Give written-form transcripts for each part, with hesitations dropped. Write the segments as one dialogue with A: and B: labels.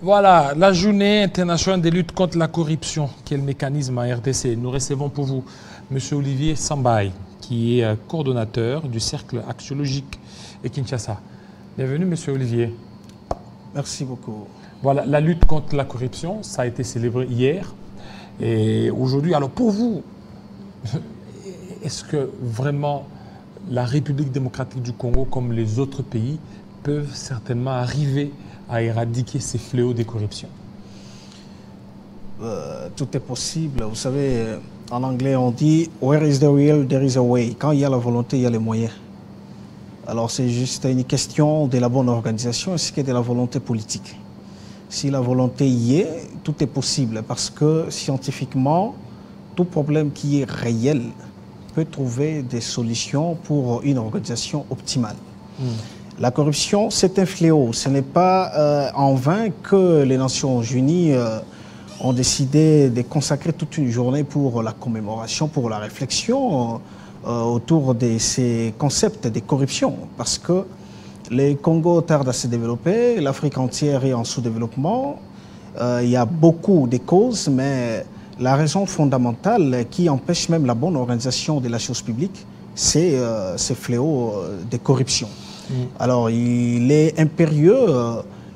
A: Voilà, la journée internationale de lutte contre la corruption, qui est le mécanisme à RDC. Nous recevons pour vous M. Olivier Sambaye, qui est coordonnateur du Cercle axiologique de Kinshasa. Bienvenue, M. Olivier.
B: Merci beaucoup.
A: Voilà, la lutte contre la corruption, ça a été célébré hier. Et aujourd'hui, alors pour vous, est-ce que vraiment la République démocratique du Congo, comme les autres pays, peuvent certainement arriver à éradiquer ces fléaux des corruptions?
B: Tout est possible. Vous savez, en anglais, on dit « Where is the will, there is a way ». Quand il y a la volonté, il y a les moyens. Alors, c'est juste une question de la bonne organisation ainsi que de la volonté politique. Si la volonté y est, tout est possible parce que scientifiquement, tout problème qui est réel peut trouver des solutions pour une organisation optimale. La corruption, c'est un fléau. Ce n'est pas en vain que les Nations Unies ont décidé de consacrer toute une journée pour la commémoration, pour la réflexion autour de ces concepts de corruption. Parce que le Congo tarde à se développer, l'Afrique entière est en sous-développement. Il y a beaucoup de causes, mais la raison fondamentale qui empêche même la bonne organisation de la chose publique, c'est ces fléaux de corruption. Alors, il est impérieux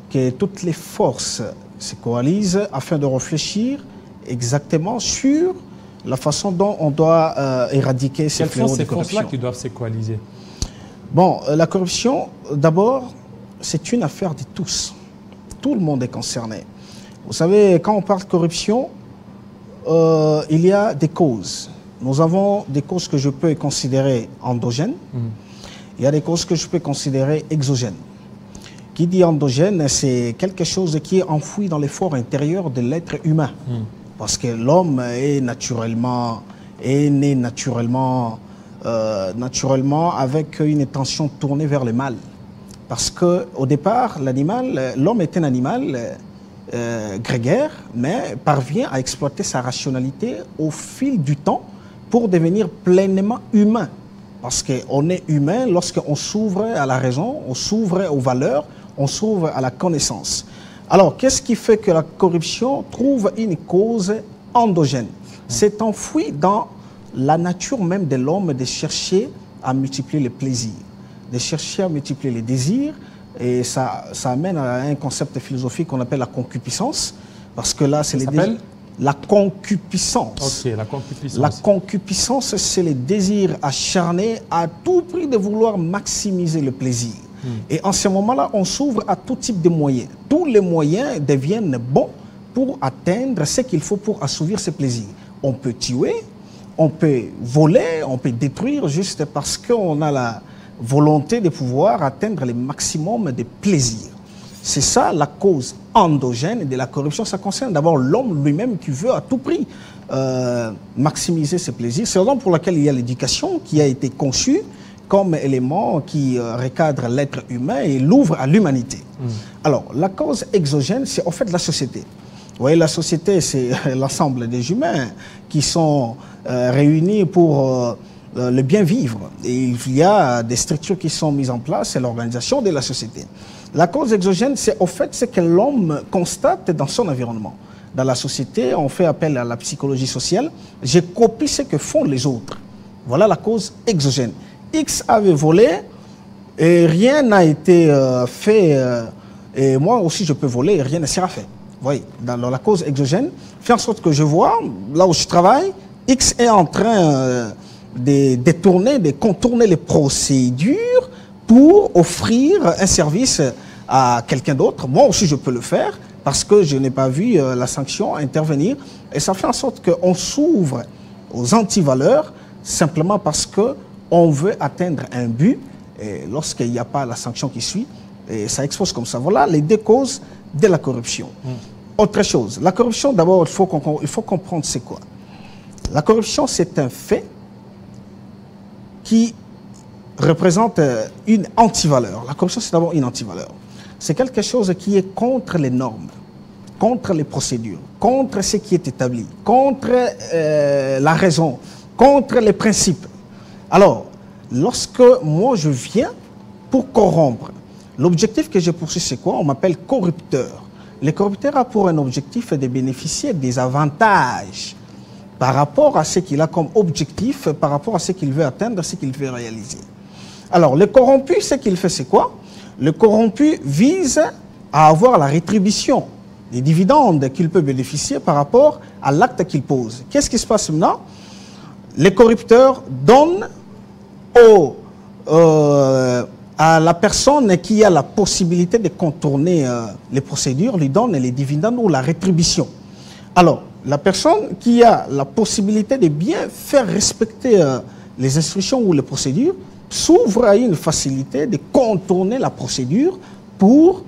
B: que toutes les forces se coalisent afin de réfléchir exactement sur la façon dont on doit éradiquer ces fléaux de corruption.
A: Quelles sont ces forces-là qui doivent se coaliser?
B: Bon, la corruption, d'abord, c'est une affaire de tous. Tout le monde est concerné. Vous savez, quand on parle de corruption, il y a des causes. Nous avons des causes que je peux considérer endogènes. Il y a des causes que je peux considérer exogènes. Qui dit endogène, c'est quelque chose qui est enfoui dans l'effort intérieur de l'être humain. Parce que l'homme est né naturellement avec une intention tournée vers le mal. Parce qu'au départ, l'homme est un animal grégaire, mais parvient à exploiter sa rationalité au fil du temps pour devenir pleinement humain. Parce qu'on est humain lorsqu'on s'ouvre à la raison, on s'ouvre aux valeurs, on s'ouvre à la connaissance. Alors, qu'est-ce qui fait que la corruption trouve une cause endogène? C'est enfoui dans la nature même de l'homme de chercher à multiplier les plaisirs, de chercher à multiplier les désirs. Et ça amène à un concept philosophique qu'on appelle la concupiscence. Parce que là, c'est les désirs. La concupiscence.
A: Ok, la concupiscence.
B: La concupiscence, c'est le désir acharné à tout prix de vouloir maximiser le plaisir. Et en ce moment-là, on s'ouvre à tout type de moyens. Tous les moyens deviennent bons pour atteindre ce qu'il faut pour assouvir ce plaisir. On peut tuer, on peut voler, on peut détruire juste parce qu'on a la volonté de pouvoir atteindre le maximum de plaisir. C'est ça la cause endogène de la corruption. Ça concerne d'abord l'homme lui-même qui veut à tout prix maximiser ses plaisirs. C'est la raison pour laquelle il y a l'éducation qui a été conçue comme élément qui recadre l'être humain et l'ouvre à l'humanité. Alors, la cause exogène, c'est en fait la société. Vous voyez, la société, c'est l'ensemble des humains qui sont réunis pour le bien vivre. Et il y a des structures qui sont mises en place, c'est l'organisation de la société. La cause exogène, c'est au fait ce que l'homme constate dans son environnement. Dans la société, on fait appel à la psychologie sociale. Je copie ce que font les autres. Voilà la cause exogène. X avait volé et rien n'a été fait. Et moi aussi, je peux voler et rien ne sera fait. Vous voyez, dans la cause exogène, fait en sorte que je vois, là où je travaille, X est en train de détourner, de contourner les procédures pour offrir un service à quelqu'un d'autre. Moi aussi, je peux le faire parce que je n'ai pas vu la sanction intervenir. Et ça fait en sorte qu'on s'ouvre aux antivaleurs simplement parce qu'on veut atteindre un but. Et lorsqu'il n'y a pas la sanction qui suit, et ça expose comme ça. Voilà les deux causes de la corruption. Autre chose, la corruption, d'abord, il faut comprendre c'est quoi. La corruption, c'est un fait qui représente une antivaleur. La corruption, c'est d'abord une antivaleur. C'est quelque chose qui est contre les normes, contre les procédures, contre ce qui est établi, contre la raison, contre les principes. Alors, lorsque moi je viens pour corrompre, l'objectif que je poursuis, c'est quoi? On m'appelle corrupteur. Le corrupteur a pour un objectif de bénéficier des avantages par rapport à ce qu'il a comme objectif, par rapport à ce qu'il veut atteindre, ce qu'il veut réaliser. Alors, le corrompu, ce qu'il fait, c'est quoi? Le corrompu vise à avoir la rétribution, les dividendes qu'il peut bénéficier par rapport à l'acte qu'il pose. Qu'est-ce qui se passe maintenant? Les corrupteurs donnent à la personne qui a la possibilité de contourner les procédures, lui donne les dividendes ou la rétribution. Alors, la personne qui a la possibilité de bien faire respecter les instructions ou les procédures s'ouvre à une facilité de contourner la procédure pour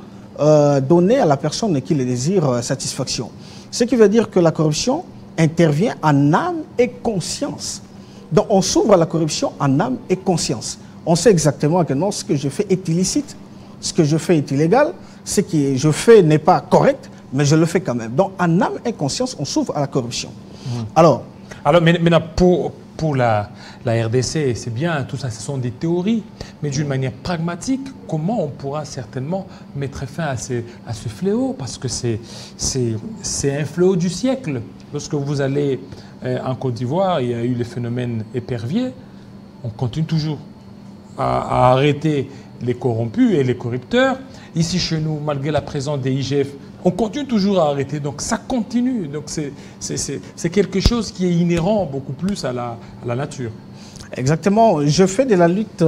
B: donner à la personne qui le désire satisfaction. Ce qui veut dire que la corruption intervient en âme et conscience. Donc on s'ouvre à la corruption en âme et conscience. On sait exactement que non, ce que je fais est illicite, ce que je fais est illégal, ce que je fais n'est pas correct, mais je le fais quand même. Donc en âme et conscience, on s'ouvre à la corruption. Alors
A: maintenant, pour la RDC, c'est bien, tout ça, ce sont des théories, mais d'une manière pragmatique, comment on pourra certainement mettre fin à ce fléau? Parce que c'est un fléau du siècle. Lorsque vous allez en Côte d'Ivoire, il y a eu le phénomène épervier, on continue toujours à arrêter les corrompus et les corrupteurs. Ici, chez nous, malgré la présence des IGF, on continue toujours à arrêter. Donc, ça continue. Donc, c'est quelque chose qui est inhérent beaucoup plus à la nature.
B: Exactement. Je fais de la lutte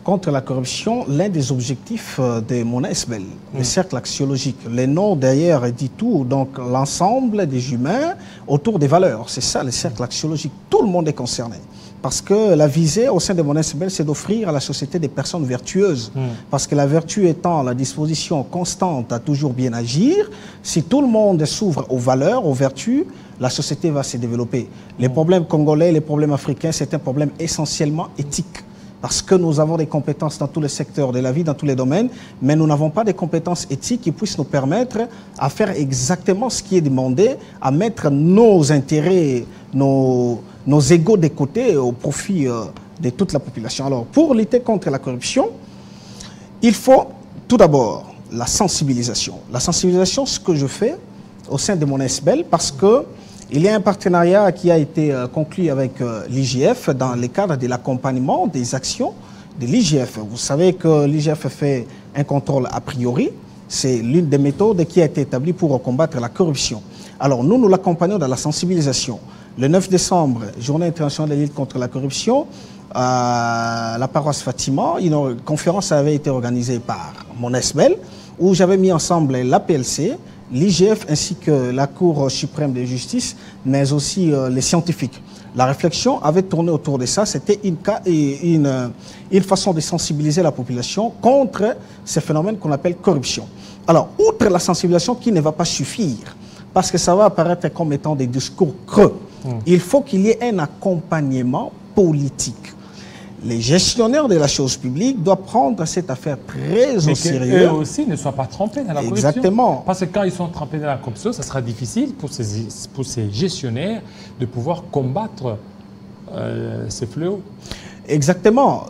B: contre la corruption l'un des objectifs de mon ASBEL, le cercle axiologique. Le nom d'ailleurs dit tout, donc l'ensemble des humains autour des valeurs. C'est ça le cercle axiologique. Tout le monde est concerné. Parce que la visée au sein de mon ASBEL, c'est d'offrir à la société des personnes vertueuses. Parce que la vertu étant la disposition constante à toujours bien agir, si tout le monde s'ouvre aux valeurs, aux vertus, la société va se développer. Les problèmes congolais, les problèmes africains, c'est un problème essentiellement éthique. Parce que nous avons des compétences dans tous les secteurs de la vie, dans tous les domaines, mais nous n'avons pas des compétences éthiques qui puissent nous permettre à faire exactement ce qui est demandé, à mettre nos intérêts, nos égos de côté au profit de toute la population. Alors, pour lutter contre la corruption, il faut tout d'abord la sensibilisation. La sensibilisation, ce que je fais au sein de mon ASBEL, parce que il y a un partenariat qui a été conclu avec l'IGF dans le cadre de l'accompagnement des actions de l'IGF. Vous savez que l'IGF fait un contrôle a priori. C'est l'une des méthodes qui a été établie pour combattre la corruption. Alors nous l'accompagnons dans la sensibilisation. Le 9 décembre, Journée internationale de lutte contre la corruption, à la paroisse Fatima, une conférence avait été organisée par mon ASBEL, où j'avais mis ensemble l'APLC, l'IGF ainsi que la Cour suprême de justice, mais aussi les scientifiques. La réflexion avait tourné autour de ça. C'était une façon de sensibiliser la population contre ces phénomènes qu'on appelle corruption. Alors, outre la sensibilisation qui ne va pas suffire, parce que ça va apparaître comme étant des discours creux, il faut qu'il y ait un accompagnement politique. Les gestionnaires de la chose publique doivent prendre cette affaire très au sérieux.
A: Eux aussi ne soient pas trempés dans la corruption.
B: Exactement.
A: Parce que quand ils sont trempés dans la corruption, ça sera difficile pour ces gestionnaires de pouvoir combattre ces fléaux.
B: Exactement.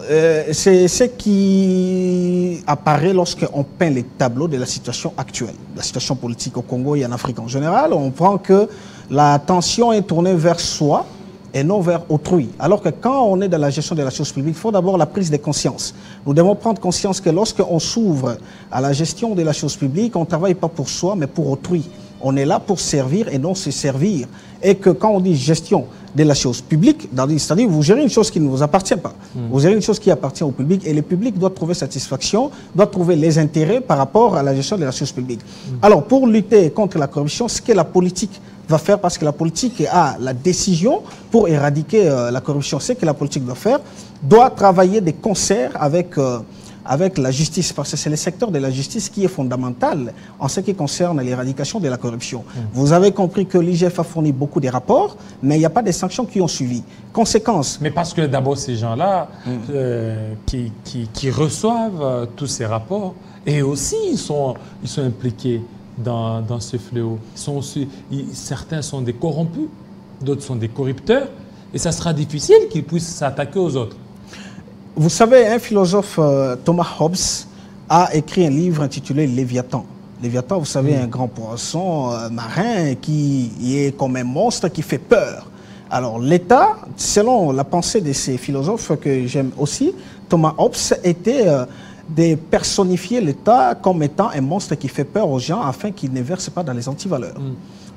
B: C'est ce qui apparaît lorsqu'on peint les tableaux de la situation actuelle, la situation politique au Congo et en Afrique en général. On prend que la tension est tournée vers soi et non vers autrui. Alors que quand on est dans la gestion de la chose publique, il faut d'abord la prise de conscience. Nous devons prendre conscience que lorsqu'on s'ouvre à la gestion de la chose publique, on ne travaille pas pour soi, mais pour autrui. On est là pour servir et non se servir. Et que quand on dit gestion de la chose publique, c'est-à-dire vous gérez une chose qui ne vous appartient pas. Vous gérez une chose qui appartient au public et le public doit trouver satisfaction, doit trouver les intérêts par rapport à la gestion de la chose publique. Alors pour lutter contre la corruption, ce que la politique va faire, parce que la politique a la décision pour éradiquer la corruption, ce que la politique doit faire, doit travailler de concert avec la justice, parce que c'est le secteur de la justice qui est fondamental en ce qui concerne l'éradication de la corruption. Vous avez compris que l'IGF a fourni beaucoup de rapports, mais il n'y a pas de sanctions qui ont suivi. Conséquence.
A: Mais parce que d'abord ces gens-là qui reçoivent tous ces rapports, et aussi ils sont impliqués dans ce fléau. Certains sont des corrompus, d'autres sont des corrupteurs, et ça sera difficile qu'ils puissent s'attaquer aux autres. Vous
B: savez, un philosophe, Thomas Hobbes, a écrit un livre intitulé Léviathan. Léviathan, vous savez, un grand poisson marin qui est comme un monstre qui fait peur. Alors l'État, selon la pensée de ces philosophes que j'aime aussi, Thomas Hobbes, était de personnifier l'État comme étant un monstre qui fait peur aux gens afin qu'ils ne versent pas dans les antivaleurs.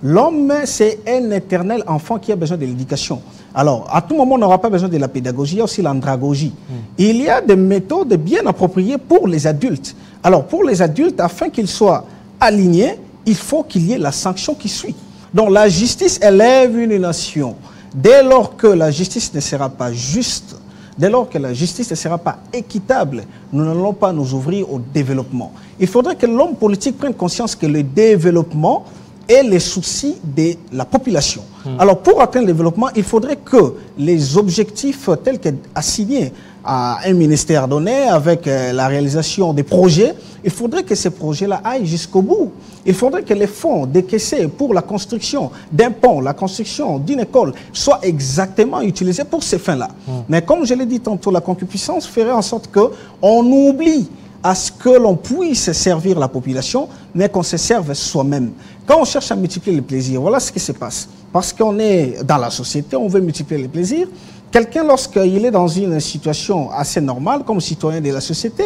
B: L'homme, c'est un éternel enfant qui a besoin de l'éducation. Alors, à tout moment, on n'aura pas besoin de la pédagogie, il y a aussi l'andragogie. Il y a des méthodes bien appropriées pour les adultes. Alors, pour les adultes, afin qu'ils soient alignés, il faut qu'il y ait la sanction qui suit. Donc, la justice élève une nation. Dès lors que la justice ne sera pas juste, dès lors que la justice ne sera pas équitable, nous n'allons pas nous ouvrir au développement. Il faudrait que l'homme politique prenne conscience que le développement est les soucis de la population. Alors, pour atteindre le développement, il faudrait que les objectifs tels qu'assignés à un ministère donné, avec la réalisation des projets, il faudrait que ces projets-là aillent jusqu'au bout. Il faudrait que les fonds décaissés pour la construction d'un pont, la construction d'une école, soient exactement utilisés pour ces fins-là. Mais comme je l'ai dit tantôt, la concupiscence ferait en sorte qu'on oublie à ce que l'on puisse servir la population, mais qu'on se serve soi-même. Quand on cherche à multiplier les plaisirs, voilà ce qui se passe. Parce qu'on est dans la société, on veut multiplier les plaisirs. Quelqu'un, lorsqu'il est dans une situation assez normale, comme citoyen de la société,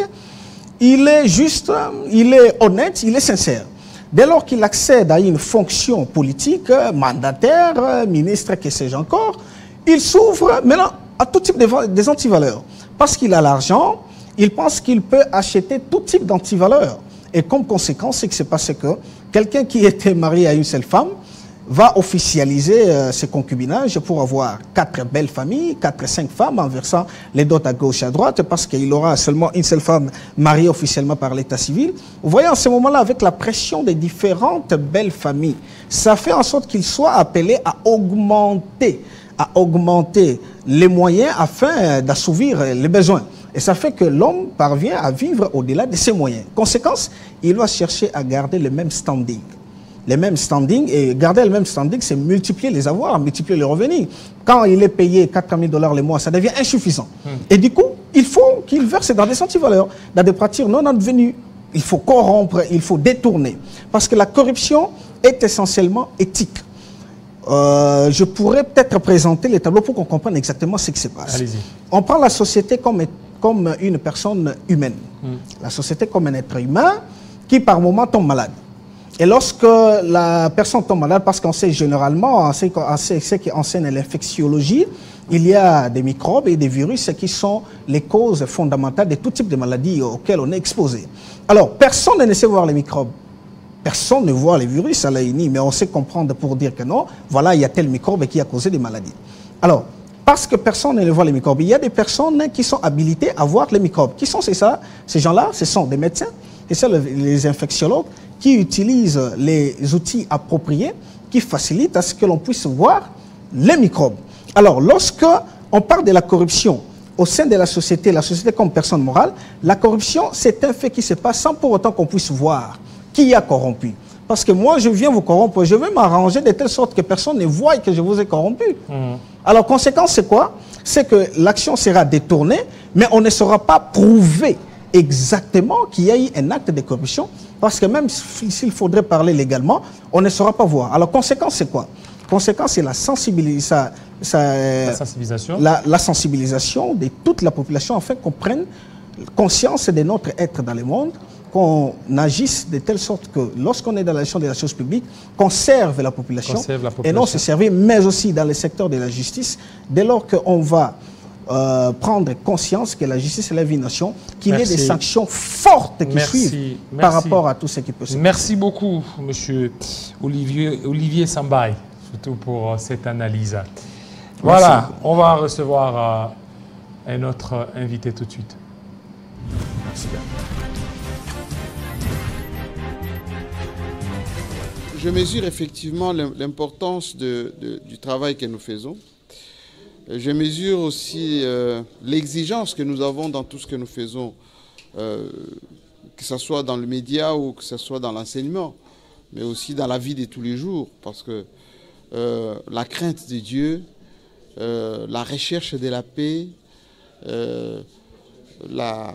B: il est juste, il est honnête, il est sincère. Dès lors qu'il accède à une fonction politique, mandataire, ministre, que sais-je encore, il s'ouvre maintenant à tout type des antivaleurs. Parce qu'il a l'argent, il pense qu'il peut acheter tout type d'antivaleurs. Et comme conséquence, ce qui s'est passé que quelqu'un qui était marié à une seule femme va officialiser ses concubinages pour avoir 4 belles familles, 4-5 femmes, en versant les dots à gauche et à droite, parce qu'il aura seulement une seule femme mariée officiellement par l'état civil. Vous voyez, en ce moment-là, avec la pression des différentes belles familles, ça fait en sorte qu'il soit appelé à augmenter les moyens afin d'assouvir les besoins. Et ça fait que l'homme parvient à vivre au-delà de ses moyens. Conséquence, il doit chercher à garder le même standing. Les mêmes standings, et garder le même standing, c'est multiplier les avoirs, multiplier les revenus. Quand il est payé 4 000 $ le mois, ça devient insuffisant. Et du coup, il faut qu'il verse dans des antivaleurs, dans des pratiques non advenues. Il faut corrompre, il faut détourner. Parce que la corruption est essentiellement éthique. Je pourrais peut-être présenter les tableaux pour qu'on comprenne exactement ce qui se passe. On prend la société comme une personne humaine. La société comme un être humain qui par moment tombe malade. Et lorsque la personne tombe malade, parce qu'on sait généralement, on sait qui enseigne l'infectiologie, il y a des microbes et des virus qui sont les causes fondamentales de tout type de maladies auxquelles on est exposé. Alors, personne ne sait voir les microbes. Personne ne voit les virus à l'œil nu, mais on sait comprendre pour dire que non, voilà, il y a tel microbe qui a causé des maladies. Alors, parce que personne ne voit les microbes, il y a des personnes qui sont habilitées à voir les microbes. Qui sont ces gens-là? Ce sont des médecins, et c'est les infectiologues qui utilisent les outils appropriés, qui facilitent à ce que l'on puisse voir les microbes. Alors, lorsque on parle de la corruption au sein de la société comme personne morale, la corruption, c'est un fait qui se passe sans pour autant qu'on puisse voir qui a corrompu. Parce que moi, je viens vous corrompre, je vais m'arranger de telle sorte que personne ne voie que je vous ai corrompu. Alors, conséquence, c'est quoi? C'est que l'action sera détournée, mais on ne saura pas prouver exactement qu'il y a eu un acte de corruption, parce que même s'il faudrait parler légalement, on ne saura pas voir. Alors, conséquence, c'est quoi? Conséquence, c'est la sensibilisation de toute la population afin qu'on prenne conscience de notre être dans le monde, qu'on agisse de telle sorte que lorsqu'on est dans la gestion de la chose publique, qu'on serve la population, et non se servir, mais aussi dans le secteur de la justice, dès lors qu'on va prendre conscience que la justice élève une nation, qu'il y ait des sanctions fortes qui suivent par rapport à tout ce qui peut se passer.
A: Merci beaucoup, M. Olivier Sambaye, surtout pour cette analyse. Voilà, on va recevoir un autre invité tout de suite. Merci bien.
C: Je mesure effectivement l'importance du travail que nous faisons. Je mesure aussi l'exigence que nous avons dans tout ce que nous faisons, que ce soit dans le média ou que ce soit dans l'enseignement, mais aussi dans la vie de tous les jours, parce que la crainte de Dieu, la recherche de la paix, la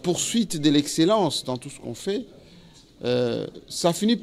C: poursuite de l'excellence dans tout ce qu'on fait, ça finit